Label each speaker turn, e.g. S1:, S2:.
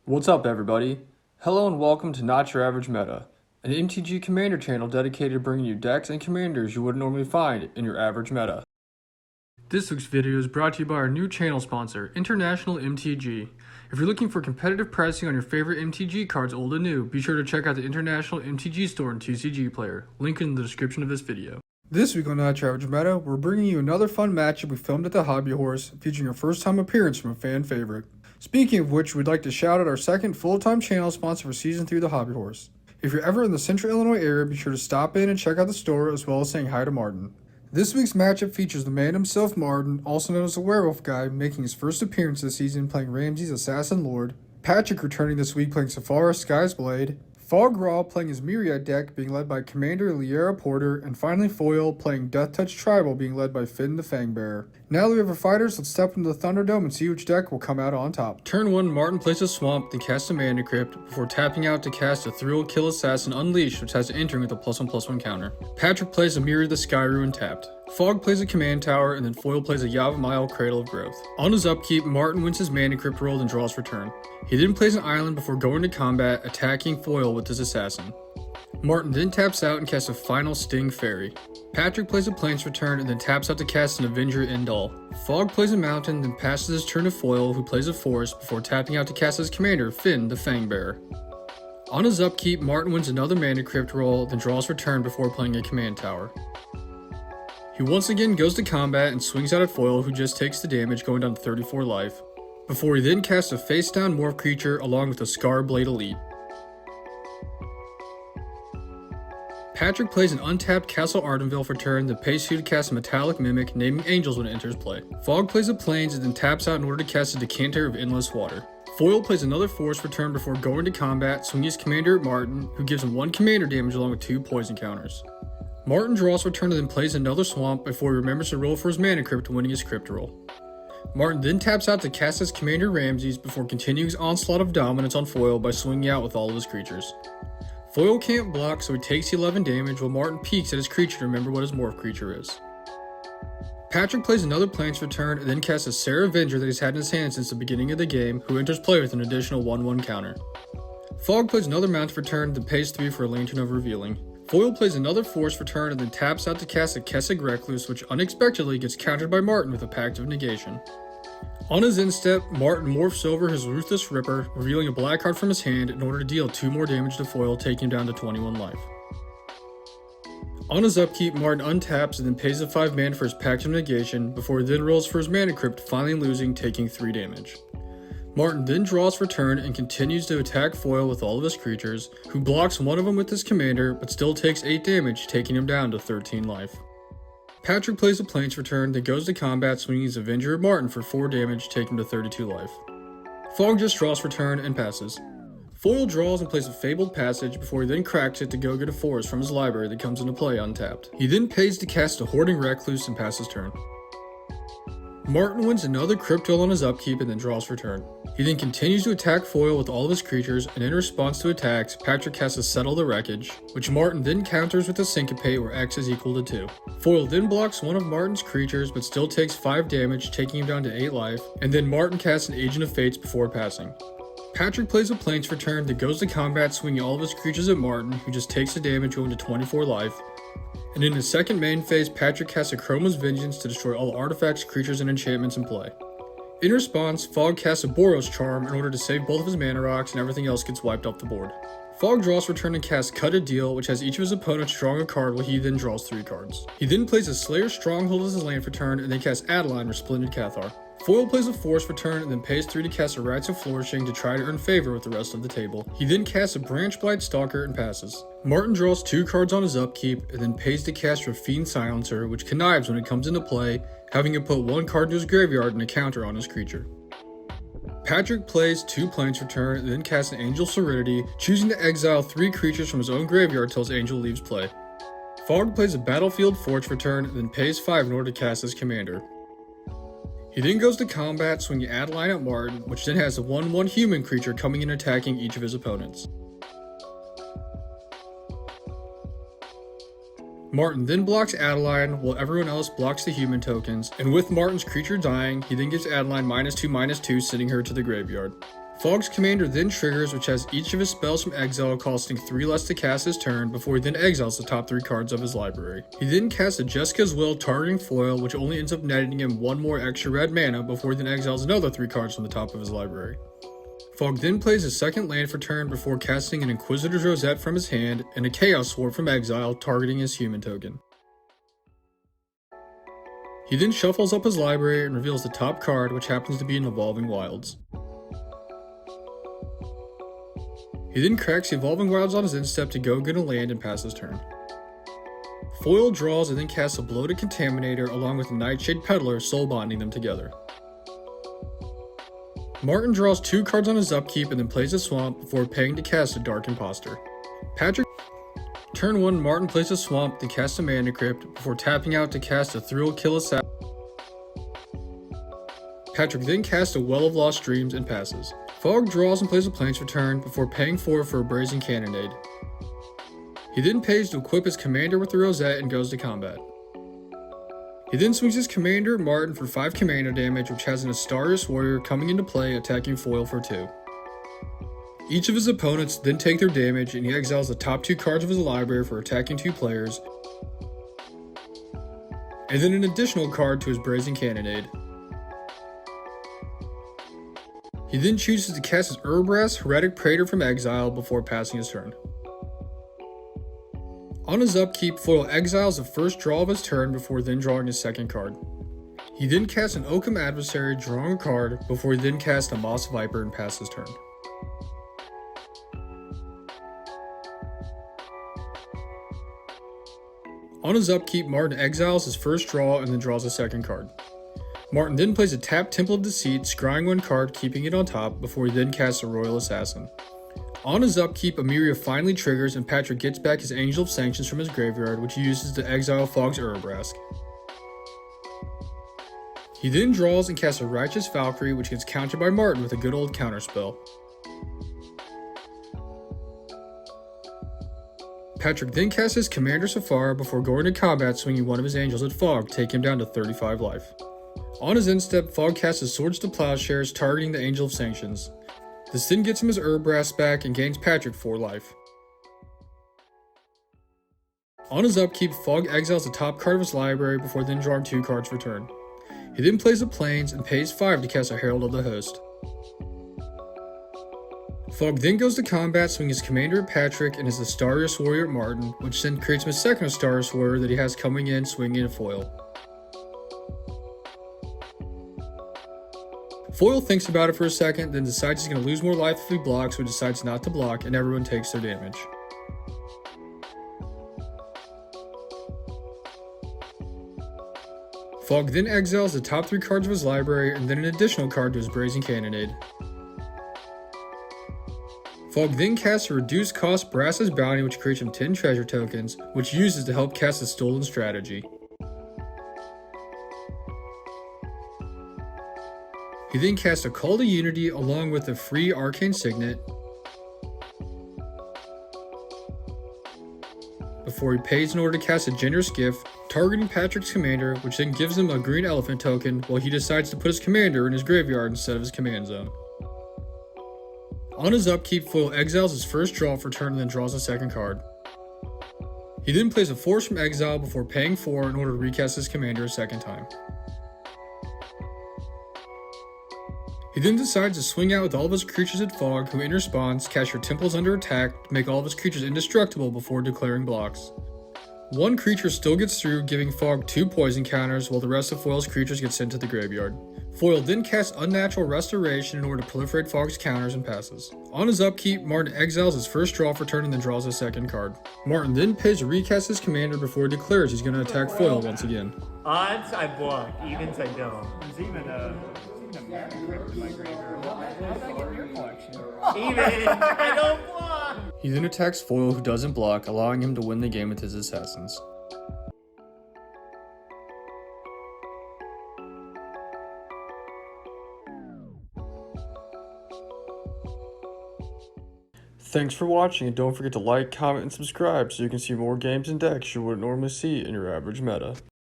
S1: What's up, everybody? Hello and welcome to Not Your Average Meta, an MTG Commander channel dedicated to bringing you decks and commanders you wouldn't normally find in your average meta. This week's video is brought to you by our new channel sponsor, International MTG. If you're looking for competitive pricing on your favorite MTG cards, old and new, be sure to check out the International MTG store and TCG Player, link in the description of this video. This week on Not Your Average Meta, we're bringing you another fun matchup we filmed at the Hobby Horse, featuring a first-time appearance from a fan favorite. Speaking of which, we'd like to shout out our second full-time channel sponsor for Season 3 of the Hobby Horse. If you're ever in the Central Illinois area, be sure to stop in and check out the store, as well as saying hi to Martin. This week's matchup features the man himself, Martin, also known as the Werewolf Guy, making his first appearance this season playing Ramses, Assassin Lord, Patrick returning this week playing Sephara, Sky's Blade, Fog playing his Myriad deck being led by Commander Liara Portyr, and finally Foyle playing Death Touch Tribal being led by Fynn the Fangbearer. Now that we have our fighters, let's step into the Thunderdome and see which deck will come out on top. Turn 1, Martin plays a Swamp, then casts a Mana Crypt, before tapping out to cast a Thrill Kill Assassin Unleashed, which has entering with a +1/+1 counter. Patrick plays a Mirror the Sky Ruin tapped. Fog plays a Command Tower, and then Foyle plays a Yavimaya Cradle of Growth. On his upkeep, Martin wins his Mana Crypt roll and draws for turn. He then plays an island before going to combat, attacking Foyle with his Assassin. Martin then taps out and casts a final Sting Fairy. Patrick plays a Plains for turn and then taps out to cast an Avenger Indall. Fog plays a Mountain, then passes his turn to Foyle, who plays a Forest, before tapping out to cast his commander, Fynn the Fangbearer. On his upkeep, Martin wins another Mana Crypt roll, then draws for turn before playing a Command Tower. He once again goes to combat and swings out at Foyle, who just takes the damage, going down to 34 life, before he then casts a face-down Morph creature along with a Scar Blade Elite. Patrick plays an untapped Castle Ardenville for turn, then pays 2 to cast a Metallic Mimic, naming Angels when it enters play. Fog plays a Plains and then taps out in order to cast a Decanter of Endless Water. Foyle plays another Force for turn before going to combat, swinging his commander at Martin, who gives him 1 commander damage along with 2 poison counters. Martin draws for turn and then plays another Swamp before he remembers to roll for his Mana Crypt, winning his Crypt roll. Martin then taps out to cast his commander Ramses before continuing his onslaught of dominance on Foyle by swinging out with all of his creatures. Foyle can't block, so he takes 11 damage while Martin peeks at his creature to remember what his Morph creature is. Patrick plays another Plains for turn and then casts a Serra Avenger that he's had in his hand since the beginning of the game, who enters play with an additional 1/1 counter. Fog plays another Mount for turn, then pays 3 for a Lantern of Revealing. Foyle plays another Force for turn and then taps out to cast a Kessig Recluse, which unexpectedly gets countered by Martin with a Pact of Negation. On his end step, Martin morphs over his Ruthless Ripper, revealing a black card from his hand in order to deal 2 more damage to Foyle, taking him down to 21 life. On his upkeep, Martin untaps and then pays the 5 mana for his Pact of Negation, before he then rolls for his Mana Crypt, finally losing, taking 3 damage. Martin then draws for turn and continues to attack Foyle with all of his creatures, who blocks one of them with his commander, but still takes 8 damage, taking him down to 13 life. Patrick plays a Plains for turn, then goes to combat, swinging his Avenger at Martin for 4 damage, taking him to 32 life. Fog just draws for turn and passes. Foyle draws and plays a Fabled Passage before he then cracks it to go get a Forest from his library that comes into play untapped. He then pays to cast a Hoarding Recluse and passes turn. Martin wins another Crypt roll on his upkeep and then draws for turn. He then continues to attack Foyle with all of his creatures, and in response to attacks, Patrick casts a Settle the Wreckage, which Martin then counters with a Syncopate where X is equal to 2. Foyle then blocks one of Martin's creatures but still takes 5 damage, taking him down to 8 life, and then Martin casts an Agent of Fates before passing. Patrick plays a Plains for turn that goes to combat, swinging all of his creatures at Martin, who just takes the damage, going to 24 life. And in his second main phase, Patrick casts a Chroma's Vengeance to destroy all artifacts, creatures, and enchantments in play. In response, Fog casts a Boros Charm in order to save both of his mana rocks, and everything else gets wiped off the board. Fog draws for turn and casts Cut a Deal, which has each of his opponents drawing a card while he then draws 3 cards. He then plays a Slayer Stronghold as his land for turn and then casts Adeline, Resplendent Cathar. Foyle plays a Force for turn and then pays 3 to cast a Rites of Flourishing to try to earn favor with the rest of the table. He then casts a Branch Blight Stalker and passes. Martin draws 2 cards on his upkeep and then pays to cast Rafine Silencer, which connives when it comes into play, having him put 1 card to his graveyard and a counter on his creature. Patrick plays 2 Plains for turn and then casts an Angel Serenity, choosing to exile 3 creatures from his own graveyard till his Angel leaves play. Fog plays a Battlefield Forge for turn and then pays 5 in order to cast his commander. He then goes to combat, swinging Adeline at Martin, which then has a 1/1 human creature coming in attacking each of his opponents. Martin then blocks Adeline, while everyone else blocks the human tokens, and with Martin's creature dying, he then gives Adeline -2/-2, sending her to the graveyard. Fogg's commander then triggers, which has each of his spells from exile costing 3 less to cast his turn before he then exiles the top 3 cards of his library. He then casts a Jessica's Will targeting Foyle, which only ends up netting him 1 more extra red mana before he then exiles another 3 cards from the top of his library. Fogg then plays his second land for turn before casting an Inquisitor's Rosette from his hand and a Chaos Sword from exile targeting his human token. He then shuffles up his library and reveals the top card, which happens to be an Evolving Wilds. He then cracks the Evolving Wilds on his end step to go get a land and pass his turn. Foyle draws and then casts a Bloated Contaminator along with a Nightshade Peddler, soul bonding them together. Martin draws 2 cards on his upkeep and then plays a Swamp before paying to cast a Dark Imposter. Turn 1, Martin plays a Swamp, then casts a Mana Crypt before tapping out to cast a Thrill Kill Assassin. Patrick then casts a Well of Lost Dreams and passes. Fogg draws and plays a Plains Return before paying 4 for a Brazen Cannonade. He then pays to equip his commander with the Rosette and goes to combat. He then swings his commander, Martin, for 5 commander damage, which has an Astarius Warrior coming into play attacking Foyle for 2. Each of his opponents then take their damage, and he exiles the top 2 cards of his library for attacking 2 players, and then an additional card to his Brazen Cannonade. He then chooses to cast his Urbrass Heretic Praetor from exile before passing his turn. On his upkeep, Foyle exiles the first draw of his turn before then drawing his second card. He then casts an Oakham Adversary, drawing a card, before he then casts a Moss Viper and passes his turn. On his upkeep, Martin exiles his first draw and then draws a second card. Martin then plays a tapped Temple of Deceit, scrying 1 card, keeping it on top, before he then casts a Royal Assassin. On his upkeep, Emiria finally triggers and Patrick gets back his Angel of Sanctions from his graveyard, which he uses to exile Fogg's Urabrask. He then draws and casts a Righteous Valkyrie, which gets countered by Martin with a good old counterspell. Patrick then casts his Commander Sephara before going to combat, swinging 1 of his angels at Fogg, taking him down to 35 life. On his end step, Fogg casts his Swords to Plowshares, targeting the Angel of Sanctions. This then gets him his Urbrass back and gains Patrick 4 life. On his upkeep, Fogg exiles the top card of his library before then drawing 2 cards for turn. He then plays a Plains and pays 5 to cast a Herald of the Host. Fogg then goes to combat, swinging his commander at Patrick and his Astarius Warrior at Martin, which then creates him a second Astarius Warrior that he has coming in, swinging at Foyle. Foyle thinks about it for a second, then decides he's going to lose more life if he blocks, so he decides not to block, and everyone takes their damage. Fogg then exiles the top 3 cards of his library, and then an additional card to his Brazen Cannonade. Fogg then casts a reduced cost Brass's Bounty, which creates him 10 treasure tokens, which he uses to help cast his Stolen Strategy. He then casts a Call to Unity along with a free Arcane Signet before he pays in order to cast a Generous Gift, targeting Patrick's commander, which then gives him a green elephant token while he decides to put his commander in his graveyard instead of his command zone. On his upkeep, Foyle exiles his first draw for turn and then draws a second card. He then plays a Force from exile before paying 4 in order to recast his commander a second time. He then decides to swing out with all of his creatures at Fogg, who in response cast your temples under attack to make all of his creatures indestructible before declaring blocks. 1 creature still gets through, giving Fogg 2 poison counters, while the rest of Foyle's creatures get sent to the graveyard. Foyle then casts Unnatural Restoration in order to proliferate Fogg's counters and passes. On his upkeep, Martin exiles his first draw for turn and then draws a second card. Martin then pays to recast his commander before he declares he's going to attack Foyle once again.
S2: Odds I block, evens I don't.
S3: There's even a Mana Crypt in my graveyard. How'd that get in your collection?
S2: Even I don't block!
S1: He then attacks Foyle, who doesn't block, allowing him to win the game with his assassins. Thanks for watching, and don't forget to like, comment, and subscribe so you can see more games and decks you wouldn't normally see in your average meta.